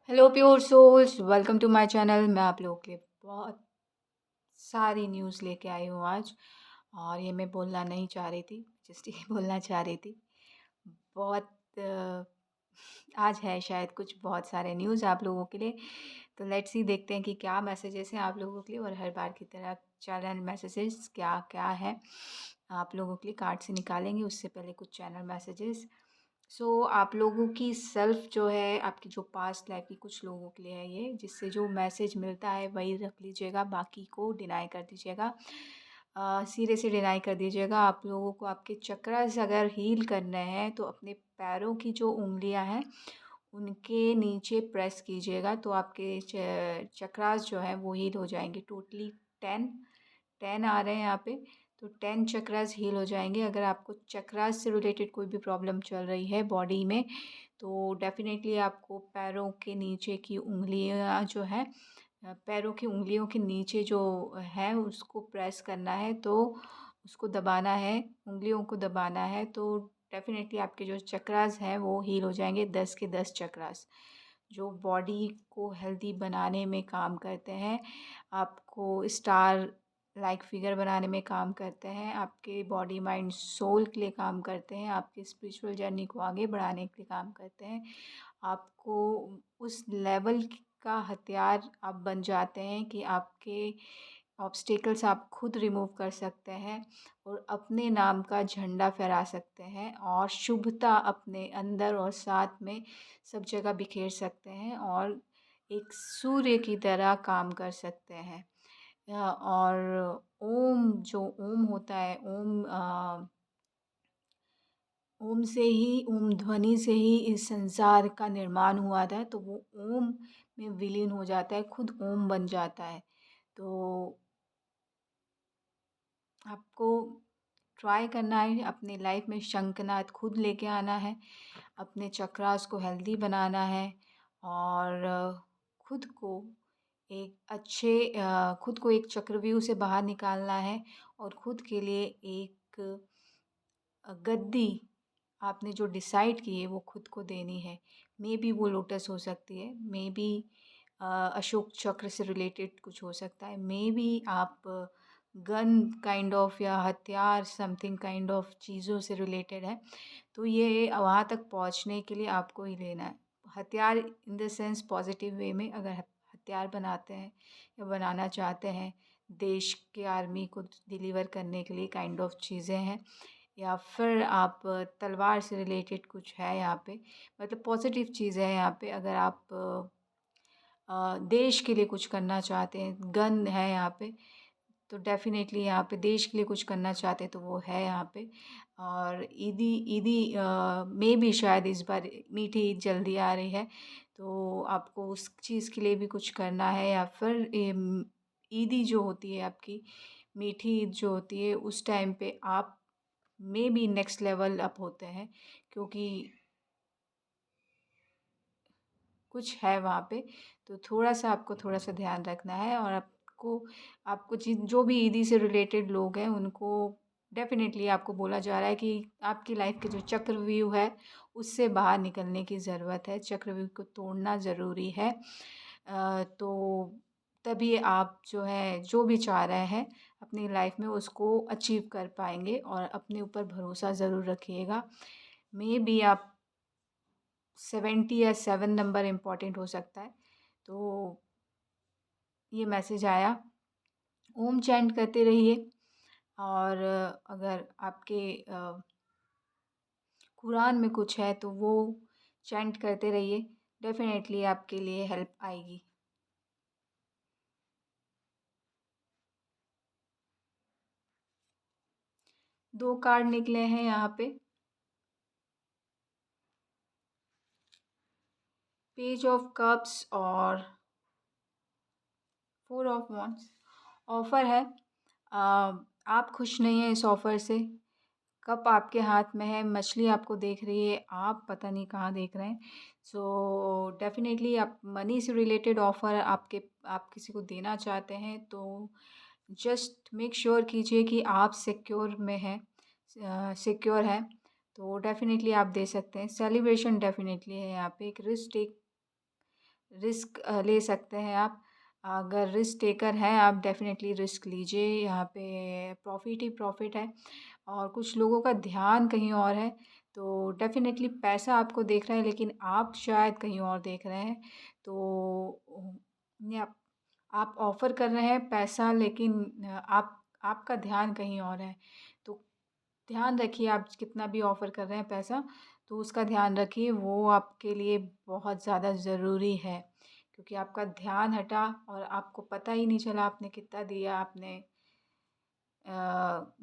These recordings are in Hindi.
Hello pure souls, welcome to my channel. मैं आप लोगों के लिए बहुत सारी न्यूज़ लेके आई हूँ आज। और ये मैं बोलना नहीं चाह रही थी, जस्ट ये बोलना चाह रही थी। बहुत आज है शायद कुछ बहुत सारे न्यूज़ आप लोगों के लिए। तो लेट्स सी, देखते हैं कि क्या मैसेजेस हैं आप लोगों के लिए। और हर बार की तरह चैनल मैसेजेस क्या क्या है आप लोगों के लिए कार्ड से निकालेंगे। उससे पहले कुछ चैनल मैसेजेस। आप लोगों की सेल्फ जो है, आपकी जो पास्ट लाइफ की कुछ लोगों के लिए है ये, जिससे जो मैसेज मिलता है वही रख लीजिएगा, बाकी को डिनाई कर दीजिएगा। सिरे से डिनाई कर दीजिएगा। आप लोगों को आपके चक्रास अगर हील करने हैं तो अपने पैरों की जो उंगलियां हैं उनके नीचे प्रेस कीजिएगा, तो आपके चक्रास जो है वो हील हो जाएंगे। टोटली 10 10 आ रहे हैं यहाँ पे। तो 10 चक्रास हील हो जाएंगे। अगर आपको चक्रास से रिलेटेड कोई भी प्रॉब्लम चल रही है बॉडी में, तो डेफिनेटली आपको पैरों के नीचे की उंगलियां जो है, पैरों की उंगलियों के नीचे जो है उसको प्रेस करना है, तो उसको दबाना है, उंगलियों को दबाना है। तो डेफिनेटली आपके जो चक्रास हैं वो हील हो जाएंगे। 10 के 10 चक्रास जो बॉडी को हेल्दी बनाने में काम करते हैं, आपको स्टार लाइक फिगर बनाने में काम करते हैं, आपके बॉडी माइंड सोल के लिए काम करते हैं, आपकी स्पिरिचुअल जर्नी को आगे बढ़ाने के लिए काम करते हैं। आपको उस लेवल का हथियार आप बन जाते हैं कि आपके ऑब्स्टेकल्स आप खुद रिमूव कर सकते हैं और अपने नाम का झंडा फहरा सकते हैं और शुभता अपने अंदर और साथ में सब जगह बिखेर सकते हैं और एक सूर्य की तरह काम कर सकते हैं। और ओम, जो ओम होता है, ओम से ही, ओम ध्वनि से ही इस संसार का निर्माण हुआ था। तो वो ओम में विलीन हो जाता है, खुद ओम बन जाता है। तो आपको ट्राई करना है अपनी लाइफ में शंखनाद खुद लेके आना है, अपने चक्रास को हेल्दी बनाना है और खुद को एक अच्छे खुद को एक चक्रव्यूह से बाहर निकालना है और खुद के लिए एक गद्दी आपने जो डिसाइड की है वो खुद को देनी है। मे बी वो लोटस हो सकती है, मे बी अशोक चक्र से रिलेटेड कुछ हो सकता है, मे बी आप गन काइंड ऑफ या हथियार समथिंग काइंड ऑफ चीज़ों से रिलेटेड है। तो ये वहाँ तक पहुँचने के लिए आपको ही लेना है हथियार, in the sense positive way में। अगर हथियार बनाते हैं या बनाना चाहते हैं, देश के आर्मी को डिलीवर करने के लिए काइंड ऑफ चीज़ें हैं, या फिर आप तलवार से रिलेटेड कुछ है यहाँ पे, मतलब पॉजिटिव चीज़ है यहाँ पे। अगर आप देश के लिए कुछ करना चाहते हैं, गन है यहाँ पे, तो डेफ़िनेटली यहाँ पे देश के लिए कुछ करना चाहते हैं तो वो है यहाँ पे। और ईदी ईदी में भी शायद इस बार मीठी ईद जल्दी आ रही है, तो आपको उस चीज़ के लिए भी कुछ करना है। या फिर ईदी जो होती है आपकी, मीठी ईद जो होती है, उस टाइम पे आप में बी नेक्स्ट लेवल अप होते हैं, क्योंकि कुछ है वहाँ पे। तो थोड़ा-सा आपको थोड़ा-सा ध्यान रखना है। और आपको आपको जिन जो भी ईदी से रिलेटेड लोग हैं उनको डेफ़िनेटली आपको बोला जा रहा है कि आपकी लाइफ़ के जो चक्रव्यूह है उससे बाहर निकलने की ज़रूरत है, चक्रव्यूह को तोड़ना ज़रूरी है। तो तभी आप जो है, जो भी चाह रहे हैं अपनी लाइफ़ में उसको अचीव कर पाएँगे। और अपने ऊपर भरोसा ज़रूर रखिएगा। मेबी आप 70 या 7 नंबर इम्पॉर्टेंट हो सकता है। तो ये मैसेज आया। ओम चैंट करते रहिए। और अगर आपके कुरान में कुछ है तो वो चैंट करते रहिए, डेफ़िनेटली आपके लिए हेल्प आएगी। 2 कार्ड निकले हैं यहाँ पे, पेज ऑफ कप्स और 4 ऑफ वांड्स। ऑफ़र है, आप खुश नहीं हैं इस ऑफ़र से। कप आपके हाथ में है, मछली आपको देख रही है, आप पता नहीं कहाँ देख रहे हैं। सो डेफ़िनेटली आप मनी से रिलेटेड ऑफ़र आप किसी को देना चाहते हैं तो जस्ट मेक श्योर कीजिए कि आप सिक्योर में हैं, सिक्योर हैं। तो डेफ़िनेटली आप दे सकते हैं। सेलिब्रेशन डेफ़िनेटली है यहाँ पे, एक रिस्क टेक रिस्क ले सकते हैं आप। अगर रिस्क टेकर हैं आप, डेफ़िनेटली रिस्क लीजिए। यहाँ पे प्रॉफ़िट ही प्रॉफ़िट है और कुछ लोगों का ध्यान कहीं और है। तो डेफ़िनेटली पैसा आपको देख रहा है, लेकिन आप शायद कहीं और देख रहे हैं। तो ये आप ऑफ़र कर रहे हैं पैसा, लेकिन आपका ध्यान कहीं और है। तो ध्यान रखिए, आप कितना भी ऑफ़र कर रहे हैं पैसा, तो उसका ध्यान रखिए, वो आपके लिए बहुत ज़्यादा ज़रूरी है। क्योंकि आपका ध्यान हटा और आपको पता ही नहीं चला आपने कितना दिया, आपने अ,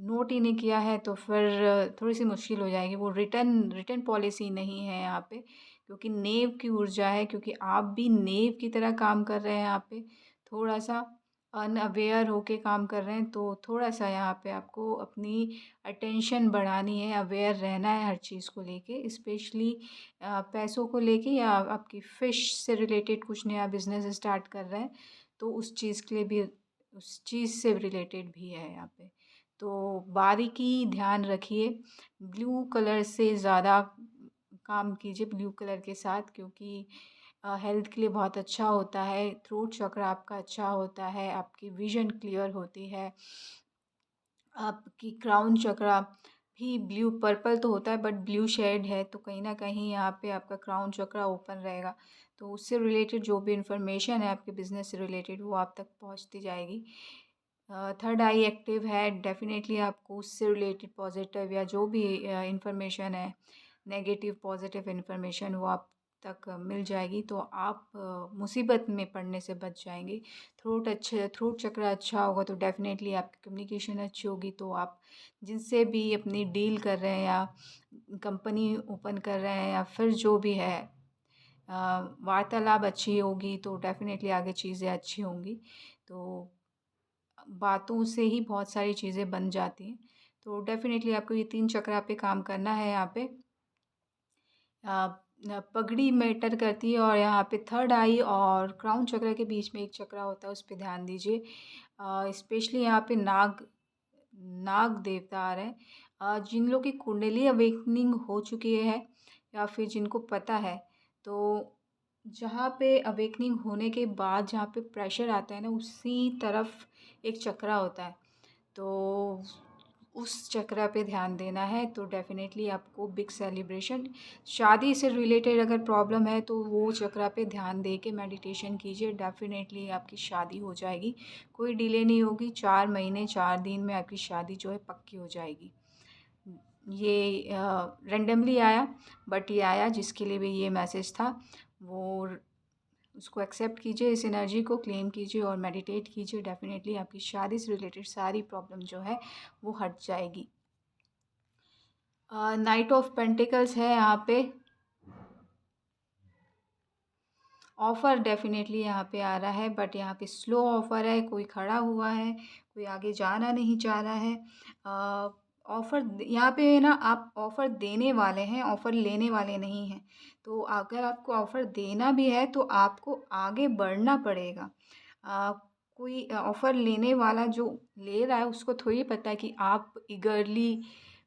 नोट ही नहीं किया है, तो फिर थोड़ी-सी मुश्किल हो जाएगी। वो रिटर्न रिटर्न पॉलिसी नहीं है यहाँ पे, क्योंकि नेव की ऊर्जा है, क्योंकि आप भी नेव की तरह काम कर रहे हैं यहाँ पे। थोड़ा-सा अनअवेयर होके काम कर रहे हैं, तो थोड़ा-सा यहाँ पे आपको अपनी अटेंशन बढ़ानी है, अवेयर रहना है हर चीज़ को लेके, स्पेशली पैसों को लेके, या आपकी फ़िश से रिलेटेड कुछ नया बिज़नेस स्टार्ट कर रहे हैं, तो उस चीज़ के लिए भी, उस चीज़ से रिलेटेड भी है यहाँ पे। तो बारीकी ध्यान रखिए, ब्लू कलर से ज़्यादा काम कीजिए ब्लू कलर के साथ, क्योंकि हेल्थ के लिए बहुत अच्छा होता है, थ्रोट चक्र आपका अच्छा होता है, आपकी विज़न क्लियर होती है, आपकी क्राउन चक्र भी ब्लू पर्पल तो होता है बट ब्लू शेड है, तो कहीं न कहीं यहाँ पे आपका क्राउन चक्र ओपन रहेगा। तो उससे रिलेटेड जो भी इन्फॉर्मेशन है आपके बिज़नेस से रिलेटेड, वो आप तक पहुँचती जाएगी। थर्ड आई एक्टिव है, डेफ़िनेटली आपको उससे रिलेटेड पॉज़िटिव या जो भी इन्फॉर्मेशन है, नेगेटिव पॉज़िटिव इन्फॉर्मेशन, वो आप तक मिल जाएगी, तो आप मुसीबत में पड़ने से बच जाएँगे। थ्रोट चक्र अच्छा होगा तो डेफ़िनेटली आपकी कम्युनिकेशन अच्छी होगी, तो आप जिनसे भी अपनी डील कर रहे हैं या कंपनी ओपन कर रहे हैं या फिर जो भी है, वार्तालाप अच्छी होगी तो डेफ़िनेटली आगे चीज़ें अच्छी होंगी। तो बातों से ही बहुत सारी चीज़ें बन जाती हैं। तो डेफ़िनेटली आपको ये 3 चक्रा पे काम करना है यहाँ पे। पगड़ी मैटर करती है, और यहाँ पे थर्ड आई और क्राउन चक्र के बीच में एक चक्र होता है, उस पे ध्यान दीजिए। स्पेशली यहाँ पे नाग नाग देवता आ रहे हैं। जिन लोगों की कुंडली अवेकनिंग हो चुकी है या फिर जिनको पता है, तो जहाँ पे अवेकनिंग होने के बाद जहाँ पे प्रेशर आता है ना, उसी तरफ एक चक्र होता है। तो उस चक्र पे ध्यान देना है, तो डेफ़िनेटली आपको बिग सेलिब्रेशन, शादी से रिलेटेड अगर प्रॉब्लम है तो वो चक्र पे ध्यान दे के मेडिटेशन कीजिए, डेफ़िनेटली आपकी शादी हो जाएगी। कोई डिले नहीं होगी, 4 महीने 4 दिन में आपकी शादी जो है पक्की हो जाएगी। ये रैंडमली आया, बट ये आया, जिसके लिए भी ये मैसेज था, वो उसको एक्सेप्ट कीजिए, इस एनर्जी को क्लेम कीजिए और मेडिटेट कीजिए, डेफ़िनेटली आपकी शादी से रिलेटेड सारी प्रॉब्लम जो है वो हट जाएगी। नाइट ऑफ पेंटिकल्स है यहाँ पे। ऑफ़र डेफ़िनेटली यहाँ पे आ रहा है, बट यहाँ पे स्लो ऑफ़र है, कोई खड़ा हुआ है, कोई आगे जाना नहीं चाह रहा है। ऑफ़र यहाँ पे ना, आप ऑफ़र देने वाले हैं, ऑफ़र लेने वाले नहीं हैं। तो अगर आपको ऑफ़र देना भी है तो आपको आगे बढ़ना पड़ेगा। अ, कोई ऑफ़र लेने वाला जो ले रहा है, उसको थोड़ी पता है कि आप ईगरली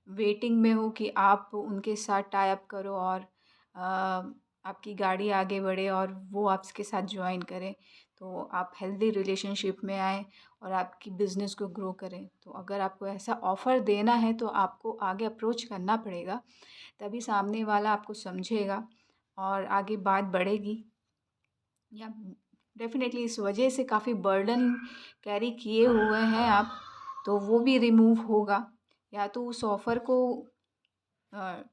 वेटिंग में हो कि आप उनके साथ टाई अप करो और आपकी गाड़ी आगे बढ़े और वो आपके साथ जॉइन करें, तो आप हेल्दी रिलेशनशिप में आएँ और आपकी बिज़नेस को ग्रो करें। तो अगर आपको ऐसा ऑफ़र देना है तो आपको आगे अप्रोच करना पड़ेगा, तभी सामने वाला आपको समझेगा और आगे बात बढ़ेगी। या डेफ़िनेटली इस वजह से काफ़ी बर्डन कैरी किए हुए हैं आप, तो वो भी रिमूव होगा। या तो उस ऑफ़र को अ,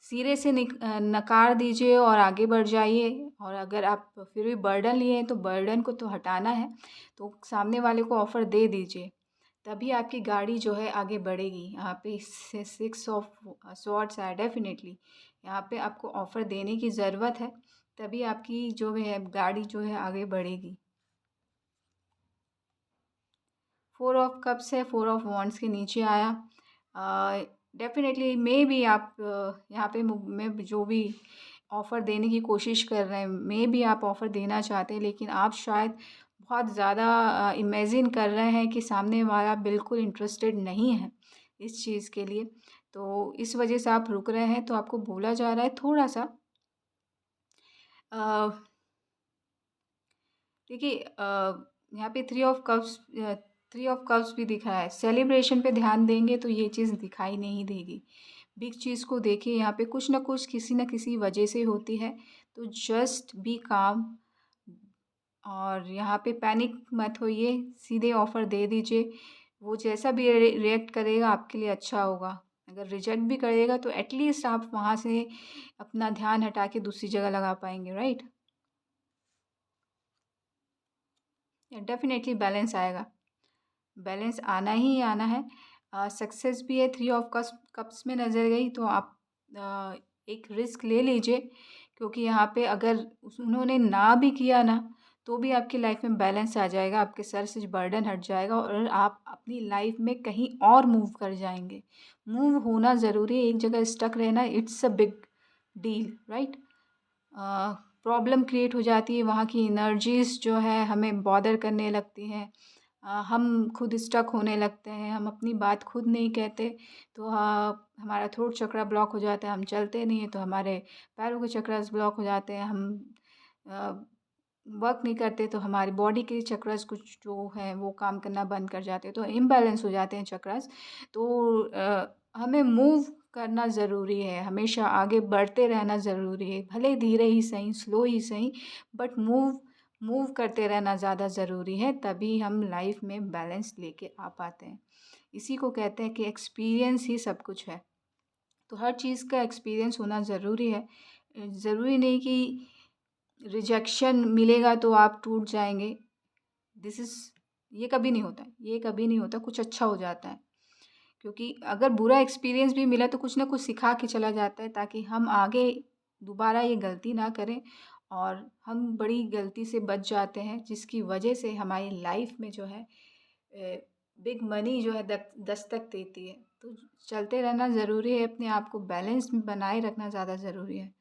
सिरे से नकार दीजिए और आगे बढ़ जाइए, और अगर आप फिर भी बर्डन लिए हैं तो बर्डन को तो हटाना है, तो सामने वाले को ऑफ़र दे दीजिए, तभी आपकी गाड़ी जो है आगे बढ़ेगी। यहाँ पे 6 ऑफ स्वॉर्ड्स है, डेफ़िनेटली यहाँ पे आपको ऑफ़र देने की ज़रूरत है, तभी आपकी जो है गाड़ी जो है आगे बढ़ेगी। 4 ऑफ कप्स है, 4 ऑफ वांड्स के नीचे आया। डेफ़िनेटली मेबी आप यहाँ पे में जो भी ऑफ़र देने की कोशिश कर रहे हैं, मेबी आप ऑफ़र देना चाहते हैं, लेकिन आप शायद बहुत ज़्यादा इमेजिन कर रहे हैं कि सामने वाला बिल्कुल इंटरेस्टेड नहीं है इस चीज़ के लिए। तो इस वजह से आप रुक रहे हैं, तो आपको बोला जा रहा है थोड़ा-सा देखिए यहाँ पे थ्री ऑफ कप्स भी दिख रहा है। सेलिब्रेशन पे ध्यान देंगे तो ये चीज़ दिखाई नहीं देगी। बिग चीज़ को देखिए, यहाँ पे कुछ ना कुछ किसी न किसी वजह से होती है, तो जस्ट बी काम। और यहाँ पे पैनिक मत होइए, सीधे ऑफ़र दे दीजिए। वो जैसा भी रिएक्ट करेगा आपके लिए अच्छा होगा। अगर रिजेक्ट भी करेगा तो एटलीस्ट आप वहाँ से अपना ध्यान हटा के दूसरी जगह लगा पाएंगे, राइट। डेफिनेटली बैलेंस आएगा, बैलेंस आना ही आना है। सक्सेस भी है, थ्री ऑफ कप्स में नज़र गई तो आप एक रिस्क ले लीजिए, क्योंकि यहाँ पे अगर उन्होंने ना भी किया ना तो भी आपकी लाइफ में बैलेंस आ जाएगा, आपके सर से बर्डन हट जाएगा और आप अपनी लाइफ में कहीं और मूव कर जाएंगे। मूव होना ज़रूरी है, एक जगह स्टक रहना it's a big deal, right. Problem create हो जाती है, वहाँ की एनर्जीज़ जो है हमें बॉदर करने लगती हैं। हम खुद स्टक होने लगते हैं, हम अपनी बात खुद नहीं कहते तो हमारा थ्रोट चक्रा ब्लॉक हो जाता है, हम चलते नहीं हैं तो हमारे पैरों के चक्रास ब्लॉक हो जाते हैं, हम वर्क नहीं करते तो हमारी बॉडी के चक्रास कुछ जो हैं वो काम करना बंद कर जाते हैं, तो इम्बैलेंस हो जाते हैं चक्रास। तो हमें मूव करना ज़रूरी है, हमेशा आगे बढ़ते रहना ज़रूरी है, भले धीरे ही सही, स्लो ही सही, बट मूव मूव करते रहना ज़्यादा ज़रूरी है, तभी हम लाइफ में बैलेंस लेके आ पाते हैं। इसी को कहते हैं कि एक्सपीरियंस ही सब कुछ है। तो हर चीज़ का एक्सपीरियंस होना ज़रूरी है। ज़रूरी नहीं कि रिजेक्शन मिलेगा तो आप टूट जाएंगे। दिस इज़ ये कभी नहीं होता, ये कभी नहीं होता, कुछ अच्छा हो जाता है। क्योंकि अगर बुरा एक्सपीरियंस भी मिला तो कुछ ना कुछ सिखा के चला जाता है, ताकि हम आगे दोबारा ये गलती ना करें और हम बड़ी गलती से बच जाते हैं, जिसकी वजह से हमारी लाइफ में जो है बिग मनी जो है दस्तक देती है। तो चलते रहना ज़रूरी है, अपने आप को बैलेंस में बनाए रखना ज़्यादा ज़रूरी है।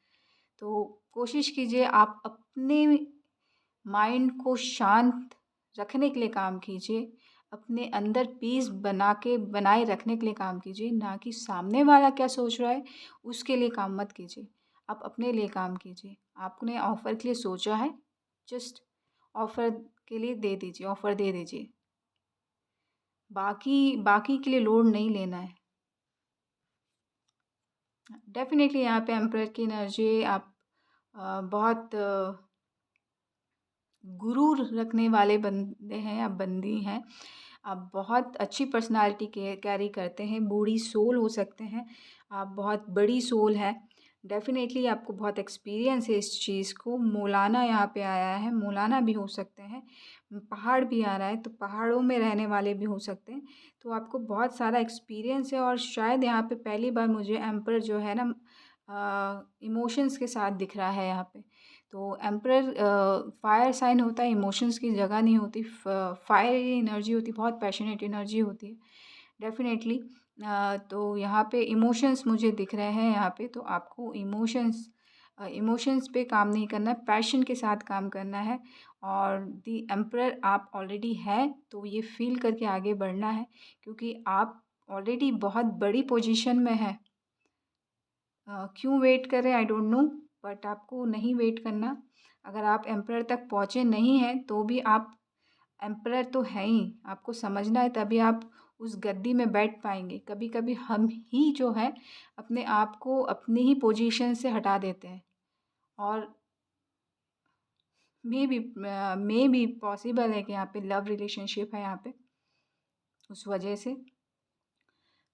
तो कोशिश कीजिए आप अपने माइंड को शांत रखने के लिए काम कीजिए, अपने अंदर पीस बनाए रखने के लिए काम कीजिए, ना कि सामने वाला क्या सोच रहा है उसके लिए काम मत कीजिए। आप अपने लिए काम कीजिए। आपने ऑफ़र के लिए सोचा है, जस्ट ऑफ़र के लिए दे दीजिए, ऑफ़र दे दीजिए। बाकी बाकी के लिए लोड नहीं लेना है। डेफ़िनेटली यहाँ पे एम्परर की एनर्जी आप बहुत गुरूर रखने वाले बंदे हैं, आप बंदी हैं। आप बहुत अच्छी पर्सनैलिटी कैरी करते हैं, बूढ़ी सोल हो सकते हैं, आप बहुत बड़ी सोल हैं। डेफ़िनेटली आपको बहुत एक्सपीरियंस है इस चीज़ को। मौलाना यहाँ पे आया है, मौलाना भी हो सकते हैं। पहाड़ भी आ रहा है, तो पहाड़ों में रहने वाले भी हो सकते हैं। तो आपको बहुत सारा एक्सपीरियंस है और शायद यहाँ पे पहली बार मुझे एम्परर जो है ना इमोशंस के साथ दिख रहा है यहाँ पे। तो एम्परर फायर साइन होता है, इमोशंस की जगह नहीं होती, फायर एनर्जी होती, बहुत पैशनेट एनर्जी होती है डेफिनेटली। तो यहाँ पे इमोशंस मुझे दिख रहे हैं यहाँ पे, तो आपको इमोशंस पे काम नहीं करना है, पैशन के साथ काम करना है। और दी एम्परर आप ऑलरेडी हैं, तो ये फील करके आगे बढ़ना है, क्योंकि आप ऑलरेडी बहुत बड़ी पोजीशन में हैं। क्यों वेट कर रहे हैं आई डोंट नो, बट आपको नहीं वेट करना। अगर आप एम्परर तक पहुँचे नहीं हैं तो भी आप एम्परर तो हैं ही, आपको समझना है, तभी आप उस गद्दी में बैठ पाएंगे। कभी कभी हम ही जो है अपने आप को अपनी ही पोजीशन से हटा देते हैं, और मे भी पॉसिबल है कि यहाँ पे लव रिलेशनशिप है यहाँ पे, उस वजह से।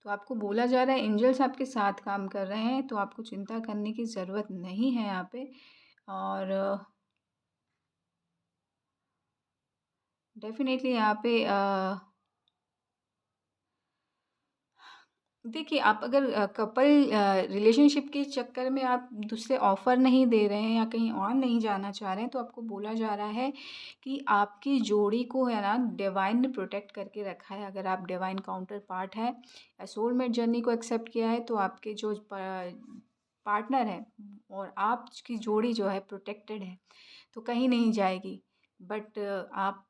तो आपको बोला जा रहा है एंजल्स आपके साथ काम कर रहे हैं, तो आपको चिंता करने की ज़रूरत नहीं है यहाँ पे। और डेफ़िनेटली यहाँ पे देखिए, आप अगर कपल रिलेशनशिप के चक्कर में आप दूसरे ऑफ़र नहीं दे रहे हैं या कहीं और नहीं जाना चाह रहे हैं, तो आपको बोला जा रहा है कि आपकी जोड़ी को है ना डिवाइन ने प्रोटेक्ट करके रखा है। अगर आप डिवाइन काउंटर पार्ट है या सोलमेट जर्नी को एक्सेप्ट किया है, तो आपके जो पार्टनर है और आपकी जोड़ी जो है प्रोटेक्टेड है, तो कहीं नहीं जाएगी। बट आप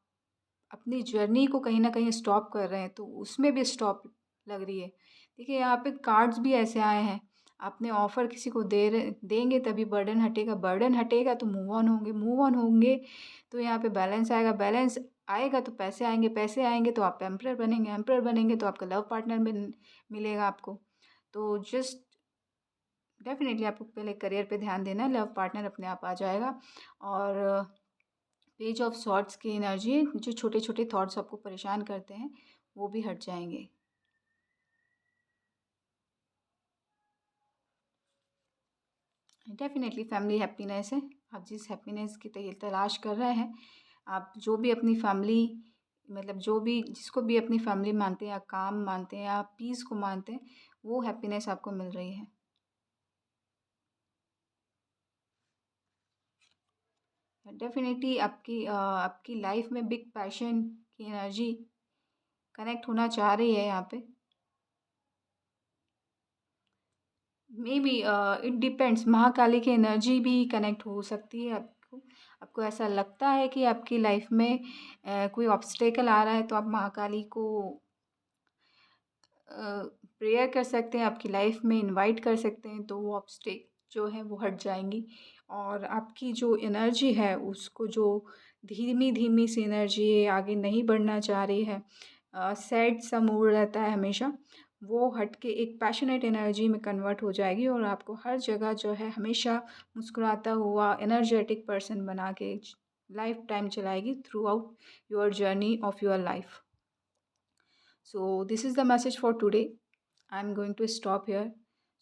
अपनी जर्नी को कहीं न कहीं स्टॉप कर रहे हैं, तो उसमें भी स्टॉप लग रही है। देखिए यहाँ पे कार्ड्स भी ऐसे आए हैं, आपने ऑफ़र किसी को देंगे तभी बर्डन हटेगा, बर्डन हटेगा तो मूव ऑन होंगे तो यहाँ पे बैलेंस आएगा, बैलेंस आएगा तो पैसे आएँगे तो आप एम्परर बनेंगे तो आपका लव पार्टनर मिलेगा आपको। तो जस्ट डेफ़िनेटली आपको पहले करियर पे ध्यान देना है, लव पार्टनर अपने आप आ जाएगा। और पेज ऑफ सॉर्ड्स की एनर्जी, जो छोटे-छोटे थॉट्स आपको परेशान करते हैं, वो भी हट जाएँगे। डेफ़िनेटली फैमिली हैप्पीनेस है। आप जिस हैप्पीनेस की तलाश कर रहे हैं, आप जो भी अपनी फैमिली मतलब जो भी जिसको भी अपनी फैमिली मानते हैं या काम मानते हैं या पीस को मानते हैं, वो हैप्पीनेस आपको मिल रही है। डेफ़िनेटली आपकी लाइफ़ में बिग पैशन की एनर्जी कनेक्ट होना चाह रही है यहाँ पे। मेबी इट डिपेंड्स, महाकाली की एनर्जी भी कनेक्ट हो सकती है आपको। आपको ऐसा लगता है कि आपकी लाइफ में कोई ऑब्स्टेकल आ रहा है तो आप महाकाली को प्रेयर कर सकते हैं, आपकी लाइफ में इनवाइट कर सकते हैं तो वो ऑब्स्टेक जो है वो हट जाएँगी। और आपकी जो एनर्जी है उसको जो धीमी-धीमी सी एनर्जी है, आगे नहीं बढ़ना चाह रही है, सैड सा मूड रहता है हमेशा, वो हट के एक पैशनेट एनर्जी में कन्वर्ट हो जाएगी और आपको हर जगह जो है हमेशा मुस्कुराता हुआ एनर्जेटिक पर्सन बना के लाइफ टाइम चलाएगी throughout your journey of your life. So this is the message for today. I am going to stop here.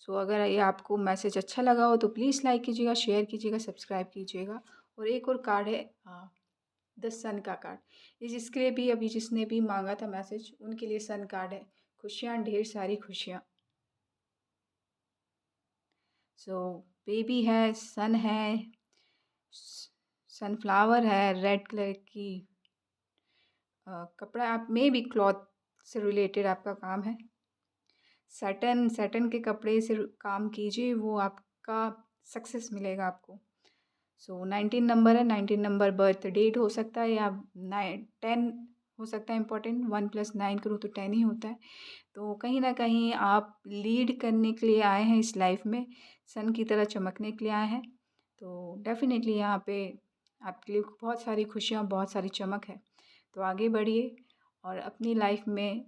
So अगर ये आपको मैसेज अच्छा लगा हो तो प्लीज़ लाइक कीजिएगा, शेयर कीजिएगा, सब्सक्राइब कीजिएगा। और एक और कार्ड है, द सन का कार्ड। ये जिसके लिए भी अभी जिसने भी मांगा था मैसेज उनके लिए सन कार्ड है। खुशियाँ, ढेर सारी खुशियाँ। सो बेबी है, सन है, सनफ्लावर है, रेड कलर की कपड़ा, आप में भी क्लॉथ से रिलेटेड आपका काम है। सैटर्न सैटर्न के कपड़े से काम कीजिए, वो आपका सक्सेस मिलेगा आपको। सो 19 नंबर है, 19 नंबर बर्थ डेट हो सकता है या 10 हो सकता है इम्पोर्टेंट। 1 + 9 करूँ तो 10 ही होता है। तो कहीं ना कहीं आप लीड करने के लिए आए हैं इस लाइफ में, सन की तरह चमकने के लिए आए हैं। तो डेफिनेटली यहाँ पे आपके लिए बहुत सारी खुशियाँ, बहुत सारी चमक है। तो आगे बढ़िए और अपनी लाइफ में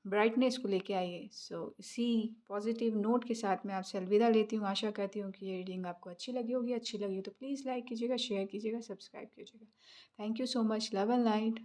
ब्राइटनेस को लेके आइए। सो इसी पॉजिटिव नोट के साथ मैं आपसे अलविदा लेती हूँ। आशा करती हूँ कि ये रीडिंग आपको अच्छी लगी होगी। अच्छी लगी हो तो प्लीज़ लाइक कीजिएगा, शेयर कीजिएगा, सब्सक्राइब कीजिएगा। Thank you so much. Love and light.